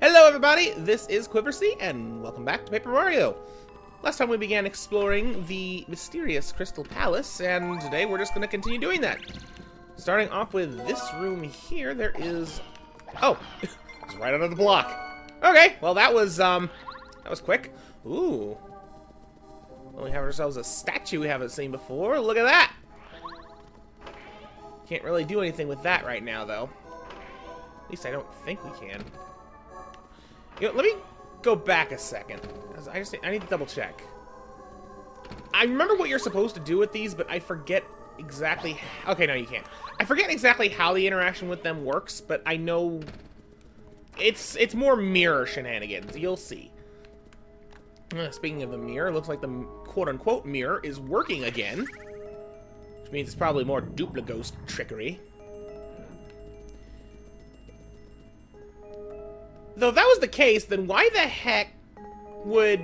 Hello everybody, this is Quiversee, and welcome back to Paper Mario. Last time we began exploring the mysterious Crystal Palace, and today we're just going to continue doing that. Starting off with this room here, there is... Oh, it's right under the block. Okay, well that was quick. Ooh. Well, we have ourselves a statue we haven't seen before. Look at that! Can't really do anything with that right now, though. At least I don't think we can. You know, let me go back a second. I need to double check. I remember what you're supposed to do with these, but I forget exactly... Okay, no, you can't. I forget exactly how the interaction with them works, but I know... It's more mirror shenanigans. You'll see. Speaking of the mirror, looks like the quote-unquote mirror is working again. Which means it's probably more duplicate trickery. Though if that was the case, then why the heck would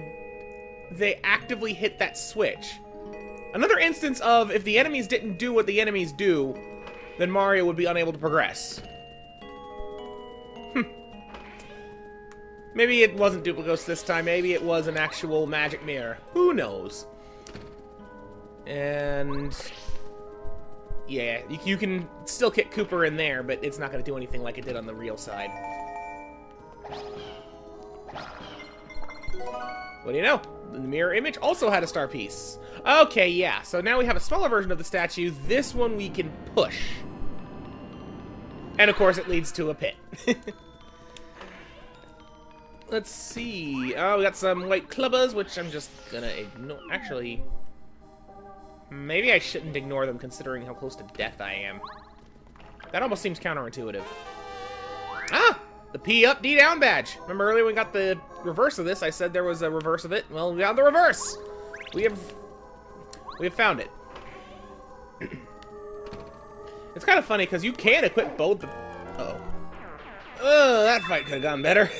they actively hit that switch? Another instance of if the enemies didn't do what the enemies do, then Mario would be unable to progress. Maybe it wasn't Duplicos this time. Maybe it was an actual magic mirror. Who knows? And... yeah, you can still kick Cooper in there, but it's not going to do anything like it did on the real side. What do you know? The mirror image also had a star piece. Okay, yeah. So now we have a smaller version of the statue. This one we can push. And of course it leads to a pit. Let's see. Oh, we got some white clubbers, which I'm just gonna ignore. Actually, maybe I shouldn't ignore them considering how close to death I am. That almost seems counterintuitive. Ah! The P up, D down badge. Remember earlier when we got the reverse of this, I said there was a reverse of it. Well, we got the reverse. We have found it. It's kind of funny because you can equip both. Oh, that fight could have gone better.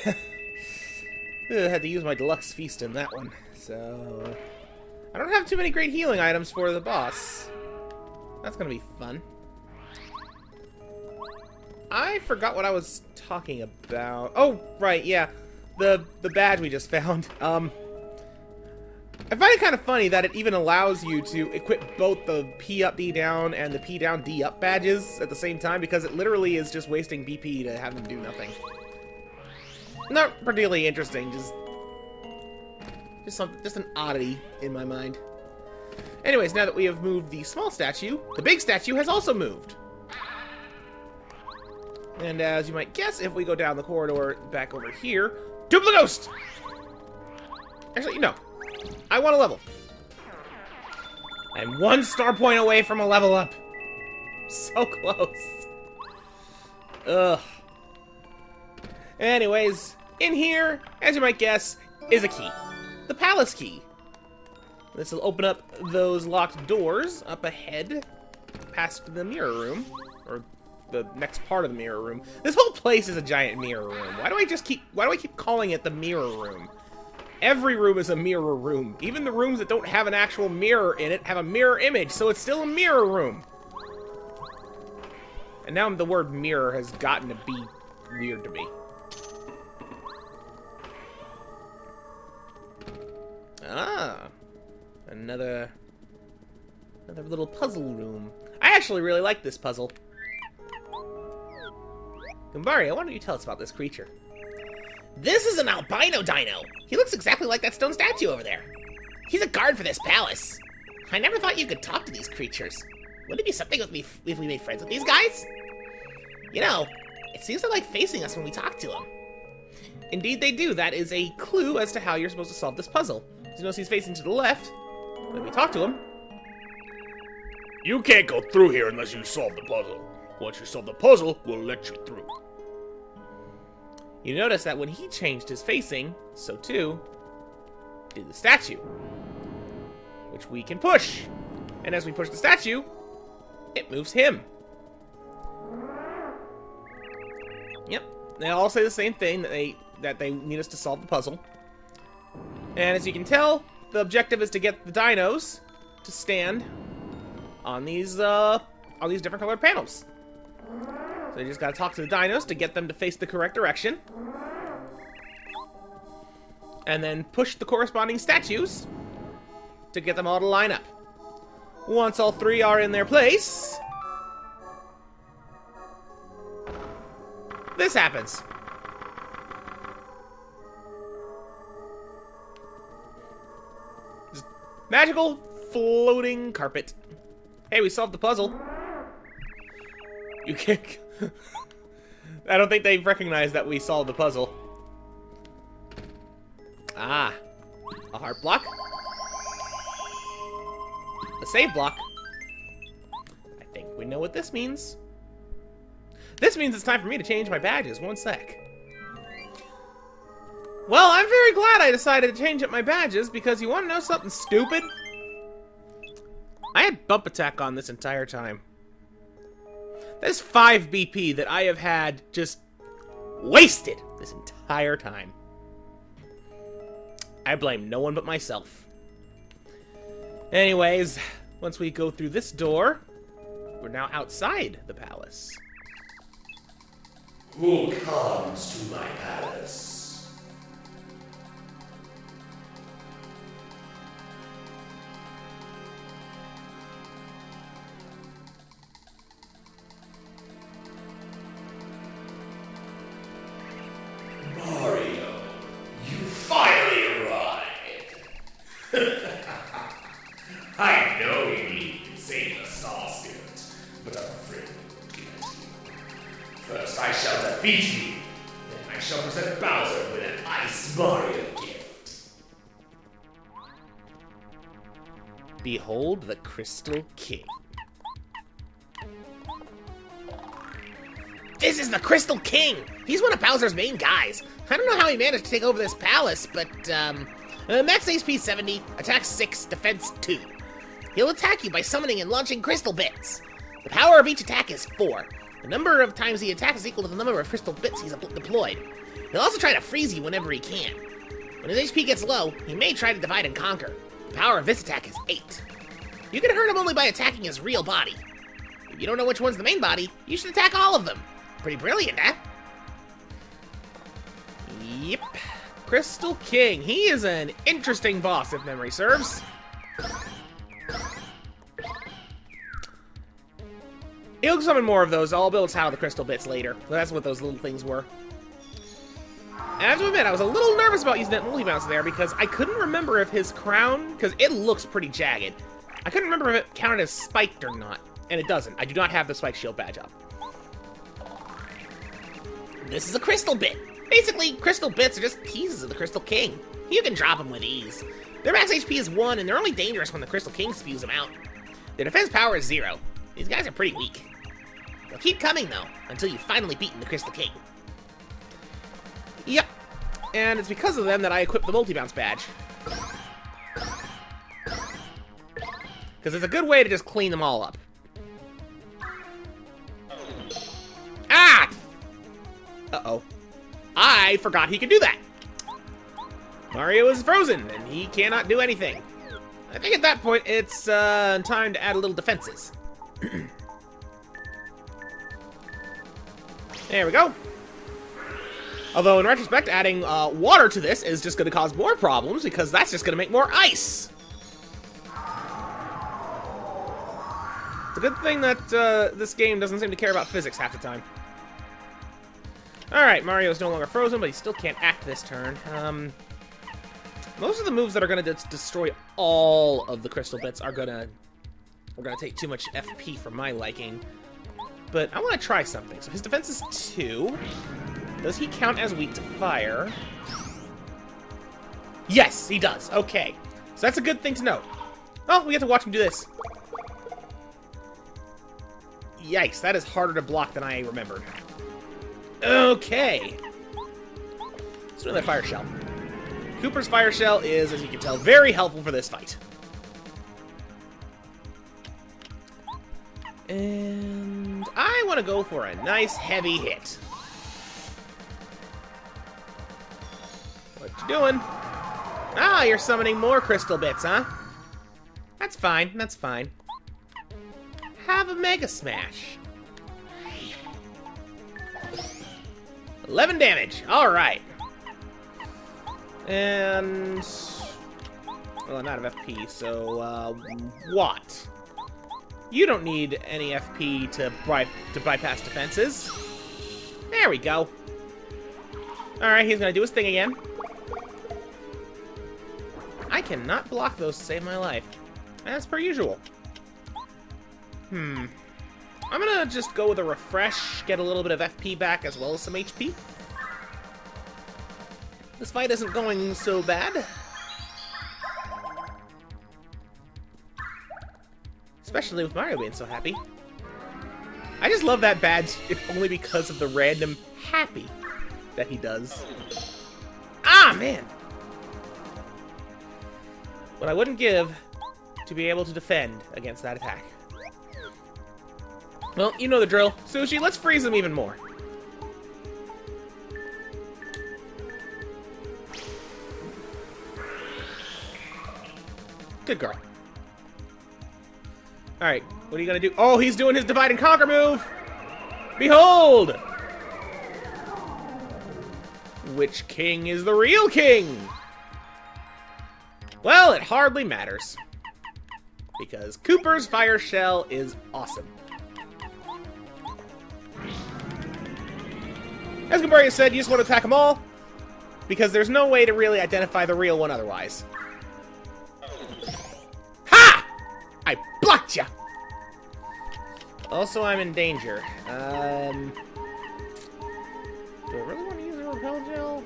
I had to use my deluxe feast in that one. So I don't have too many great healing items for the boss. That's gonna be fun. I forgot what I was talking about. Oh, right, yeah. The badge we just found. I find it kind of funny that it even allows you to equip both the P up, D down, and the P down, D up badges at the same time, because it literally is just wasting BP to have them do nothing. Not particularly interesting, just an oddity in my mind. Anyways, now that we have moved the small statue, the big statue has also moved. And as you might guess, if we go down the corridor back over here, Duplicos! Actually, no. I want a level. I'm 1 star point away from a level up. So close. Ugh. Anyways, in here, as you might guess, is a key. The palace key. This will open up those locked doors up ahead, past the mirror room, or the next part of the mirror room. This whole place is a giant mirror room. Why do I keep calling it the mirror room? Every room is a mirror room. Even the rooms that don't have an actual mirror in it have a mirror image, so it's still a mirror room. And now the word mirror has gotten to be weird to me. Ah, another little puzzle room. I actually really like this puzzle. Mario, why don't you tell us about this creature? This is an albino dino. He looks exactly like that stone statue over there. He's a guard for this palace. I never thought you could talk to these creatures. Wouldn't it be something with me if we made friends with these guys? You know, it seems they're like facing us when we talk to them. Indeed they do. That is a clue as to how you're supposed to solve this puzzle. You notice he's facing to the left. When we talk to him... You can't go through here unless you solve the puzzle. Once you solve the puzzle, we'll let you through. You notice that when he changed his facing, so too did the statue. Which we can push. And as we push the statue, it moves him. Yep. They all say the same thing, that they need us to solve the puzzle. And as you can tell, the objective is to get the dinos to stand on these different colored panels. So you just gotta talk to the dinos to get them to face the correct direction. and then push the corresponding statues to get them all to line up. Once all three are in their place, this happens. Just magical floating carpet. Hey, we solved the puzzle. You can't... I don't think they've recognized that we solved the puzzle. Ah. A heart block. A save block. I think we know what this means. This means it's time for me to change my badges. One sec. Well, I'm very glad I decided to change up my badges, because you want to know something stupid? I had bump attack on this entire time. That's 5 BP that I have had just wasted this entire time. I blame no one but myself. Anyways, once we go through this door, we're now outside the palace. Who comes to my palace? Mario, you finally arrived! I know you need to save the Star Spirit, but I'm afraid I can't. First I shall defeat you, then I shall present Bowser with an Ice Mario gift. Behold the Crystal King. This is the Crystal King! He's one of Bowser's main guys. I don't know how he managed to take over this palace, but, max HP 70, attack 6, defense 2. He'll attack you by summoning and launching crystal bits. The power of each attack is 4. The number of times he attacks is equal to the number of crystal bits he's deployed. He'll also try to freeze you whenever he can. When his HP gets low, he may try to divide and conquer. The power of this attack is 8. You can hurt him only by attacking his real body. If you don't know which one's the main body, you should attack all of them. Pretty brilliant, huh? Yep. Crystal King. He is an interesting boss, if memory serves. He'll summon more of those. I'll build out the crystal bits later. That's what those little things were. And I have to admit, I was a little nervous about using that multi-bounce there because I couldn't remember if his crown, because it looks pretty jagged. I couldn't remember if it counted as spiked or not. And it doesn't. I do not have the spike shield badge up. This is a crystal bit. Basically, crystal bits are just pieces of the Crystal King. You can drop them with ease. Their max HP is 1, and they're only dangerous when the Crystal King spews them out. Their defense power is 0. These guys are pretty weak. They'll keep coming, though, until you've finally beaten the Crystal King. Yep. And it's because of them that I equipped the multi-bounce badge. Because it's a good way to just clean them all up. Ah! Uh-oh. I forgot he could do that. Mario is frozen, and he cannot do anything. I think at that point, it's time to add a little defenses. There we go. Although, in retrospect, adding water to this is just going to cause more problems, because that's just going to make more ice. It's a good thing that this game doesn't seem to care about physics half the time. Alright, Mario's no longer frozen, but he still can't act this turn. Most of the moves that are going to destroy all of the crystal bits are going to take too much FP for my liking. But I want to try something. So his defense is 2. Does he count as weak to fire? Yes, he does. Okay. So that's a good thing to note. Oh, we get to watch him do this. Yikes, that is harder to block than I remembered. Okay. Let's do another fire shell. Cooper's fire shell is, as you can tell, very helpful for this fight. And I want to go for a nice heavy hit. What you doing? Ah, you're summoning more crystal bits, huh? That's fine, that's fine. Have a Mega Smash. 11 damage. Alright. And... well, I'm out of FP, so, what? You don't need any FP to bypass defenses. There we go. Alright, he's gonna do his thing again. I cannot block those to save my life. As per usual. I'm gonna just go with a refresh, get a little bit of FP back as well as some HP. This fight isn't going so bad. Especially with Mario being so happy. I just love that badge, if only because of the random happy that he does. Ah, man! What I wouldn't give to be able to defend against that attack. Well, you know the drill. Sushi, let's freeze him even more. Good girl. Alright, what are you gonna do? Oh, he's doing his divide and conquer move! Behold! Which king is the real king? Well, it hardly matters. Because Cooper's Fire Shell is awesome. As Gabriel said, you just want to attack them all, because there's no way to really identify the real one otherwise. Ha! I blocked ya! Also, I'm in danger. Do I really want to use a repel gel?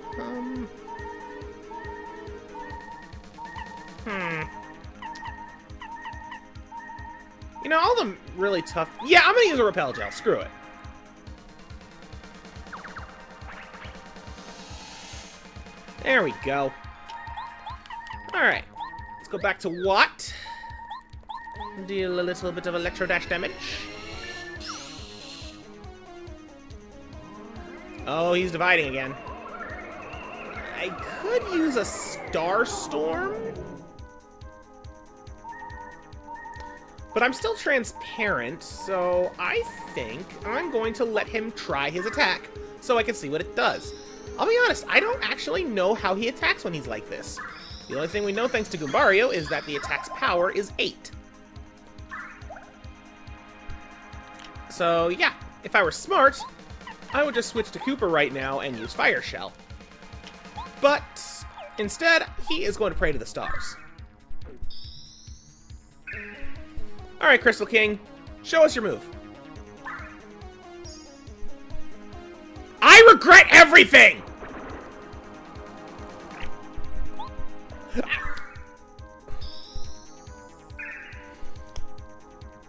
You know, all the really tough... yeah, I'm gonna use a repel gel. Screw it. There we go. Alright. Let's go back to Watt. Deal a little bit of electro dash damage. Oh, he's dividing again. I could use a Star Storm. But I'm still transparent, so I think I'm going to let him try his attack so I can see what it does. I'll be honest, I don't actually know how he attacks when he's like this. The only thing we know thanks to Goombario is that the attack's power is 8. So yeah, if I were smart, I would just switch to Koopa right now and use Fire Shell. But instead, he is going to pray to the stars. Alright, Crystal King, show us your move. I regret everything!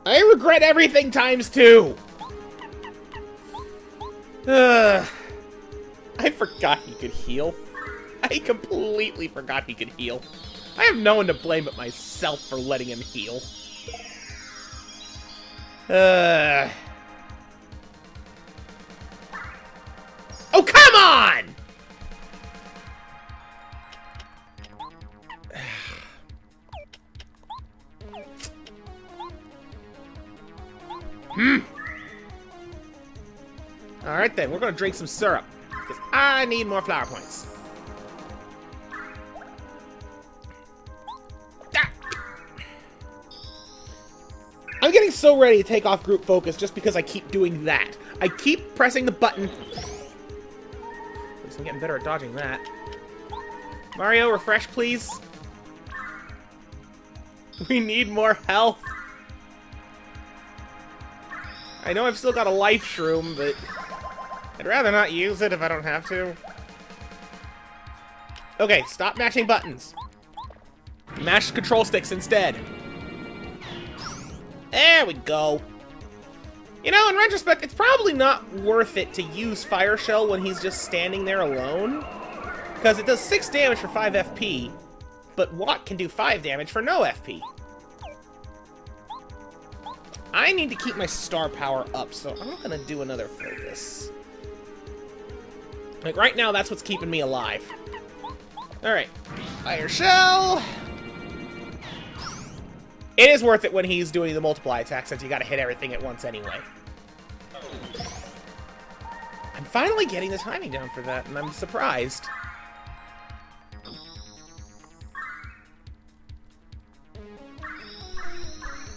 I regret everything times 2! I forgot he could heal. I completely forgot he could heal. I have no one to blame but myself for letting him heal. Oh, come on! Alright then, we're gonna drink some syrup. Because I need more flower points. Ah! I'm getting so ready to take off group focus just because I keep doing that. I keep pressing the button. At least I'm getting better at dodging that. Mario, refresh, please. We need more health. I know I've still got a life shroom, but I'd rather not use it if I don't have to. Okay, stop mashing buttons. Mash control sticks instead. There we go. You know, in retrospect, it's probably not worth it to use Fire Shell when he's just standing there alone. Because it does 6 damage for 5 FP, but Watt can do 5 damage for no FP. I need to keep my star power up, so I'm not gonna do another focus. Like, right now, that's what's keeping me alive. Alright. Fire Shell! It is worth it when he's doing the multiply attack, since you gotta hit everything at once anyway. I'm finally getting the timing down for that, and I'm surprised.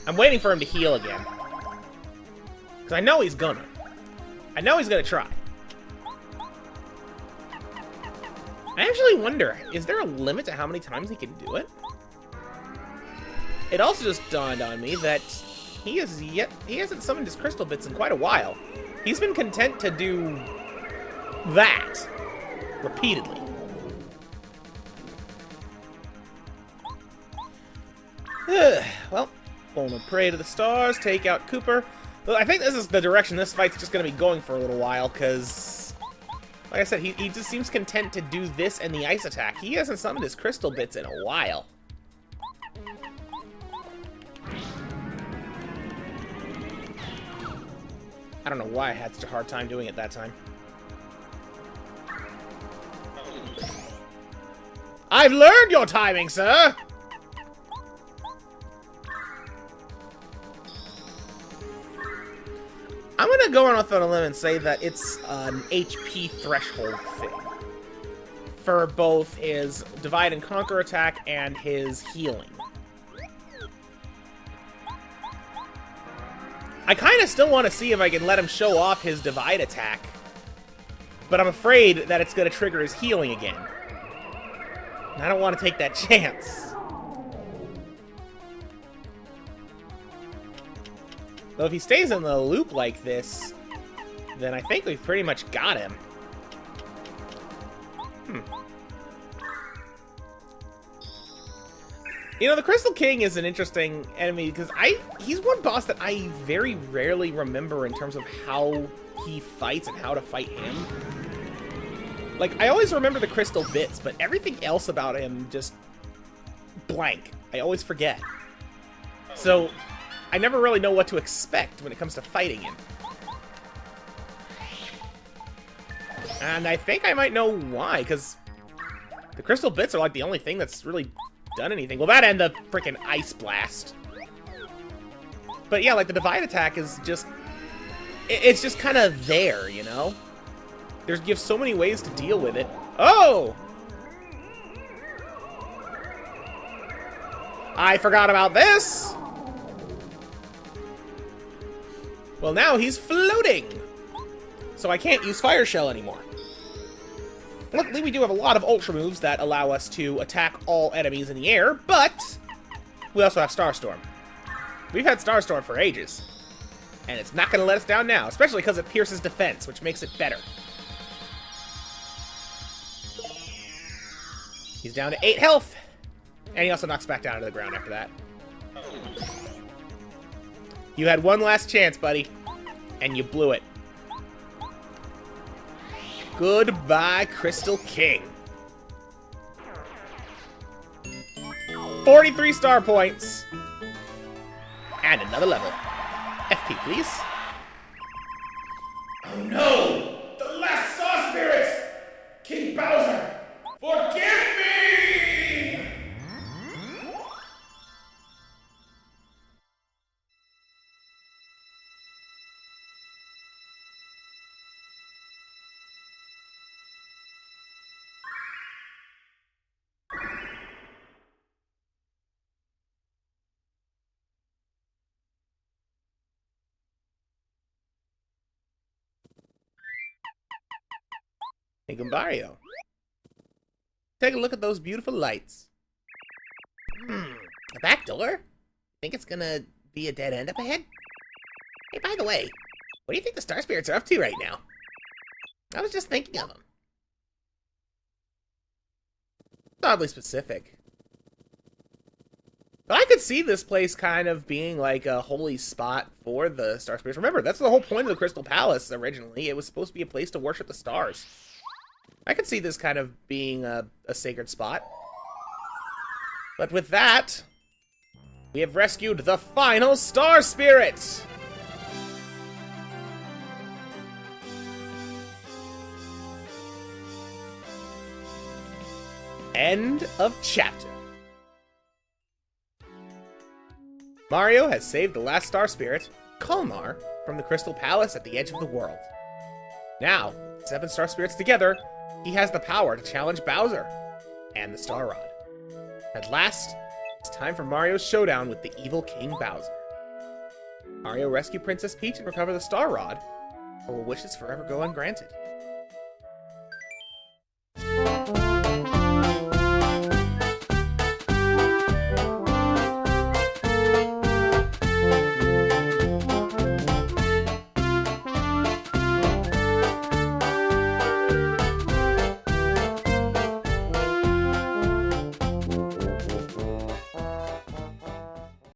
I'm waiting for him to heal again. Because I know he's gonna. I know he's gonna try. I actually wonder, is there a limit to how many times he can do it? It also just dawned on me that he hasn't summoned his crystal bits in quite a while. He's been content to do that repeatedly. Well, gonna pray to the stars, take out Cooper. Well, I think this is the direction this fight's just gonna be going for a little while, because, like I said, he just seems content to do this and the ice attack. He hasn't summoned his crystal bits in a while. I don't know why I had such a hard time doing it that time. I've learned your timing, sir! I'm gonna go off on a limb and say that it's an HP threshold thing. For both his Divide and Conquer attack and his healing. I kind of still want to see if I can let him show off his Divide attack. But I'm afraid that it's going to trigger his healing again. And I don't want to take that chance. Though if he stays in the loop like this, then I think we've pretty much got him. You know, the Crystal King is an interesting enemy because he's one boss that I very rarely remember in terms of how he fights and how to fight him. Like, I always remember the crystal bits, but everything else about him just blank. I always forget. So, I never really know what to expect when it comes to fighting him. And I think I might know why, because the crystal bits are like the only thing that's really done anything. Well, that and the freaking Ice Blast. But yeah, like the Divide attack is just... It's just kind of there, you know? You have so many ways to deal with it. Oh! I forgot about this! Well, now he's floating! So I can't use Fire Shell anymore. Luckily, we do have a lot of Ultra moves that allow us to attack all enemies in the air, but we also have Starstorm. We've had Starstorm for ages, and it's not going to let us down now, especially because it pierces defense, which makes it better. He's down to 8 health, and he also knocks back down to the ground after that. You had one last chance, buddy, and you blew it. Goodbye, Crystal King. 43 star points. And another level. FP, please. Oh no! The last Star Spirit! King Bowser! Forgive me! Hey, Gumbario. Take a look at those beautiful lights. A back door? Think it's gonna be a dead end up ahead? Hey, by the way, what do you think the Star Spirits are up to right now? I was just thinking of them. It's oddly specific. But I could see this place kind of being like a holy spot for the Star Spirits. Remember, that's the whole point of the Crystal Palace originally. It was supposed to be a place to worship the stars. I could see this kind of being a sacred spot. But with that, we have rescued the final Star Spirit! End of chapter. Mario has saved the last Star Spirit, Kalmar, from the Crystal Palace at the edge of the world. Now, 7 Star Spirits together, he has the power to challenge Bowser and the Star Rod. At last, it's time for Mario's showdown with the evil King Bowser. Mario rescue Princess Peach and recover the Star Rod, or will wishes forever go ungranted?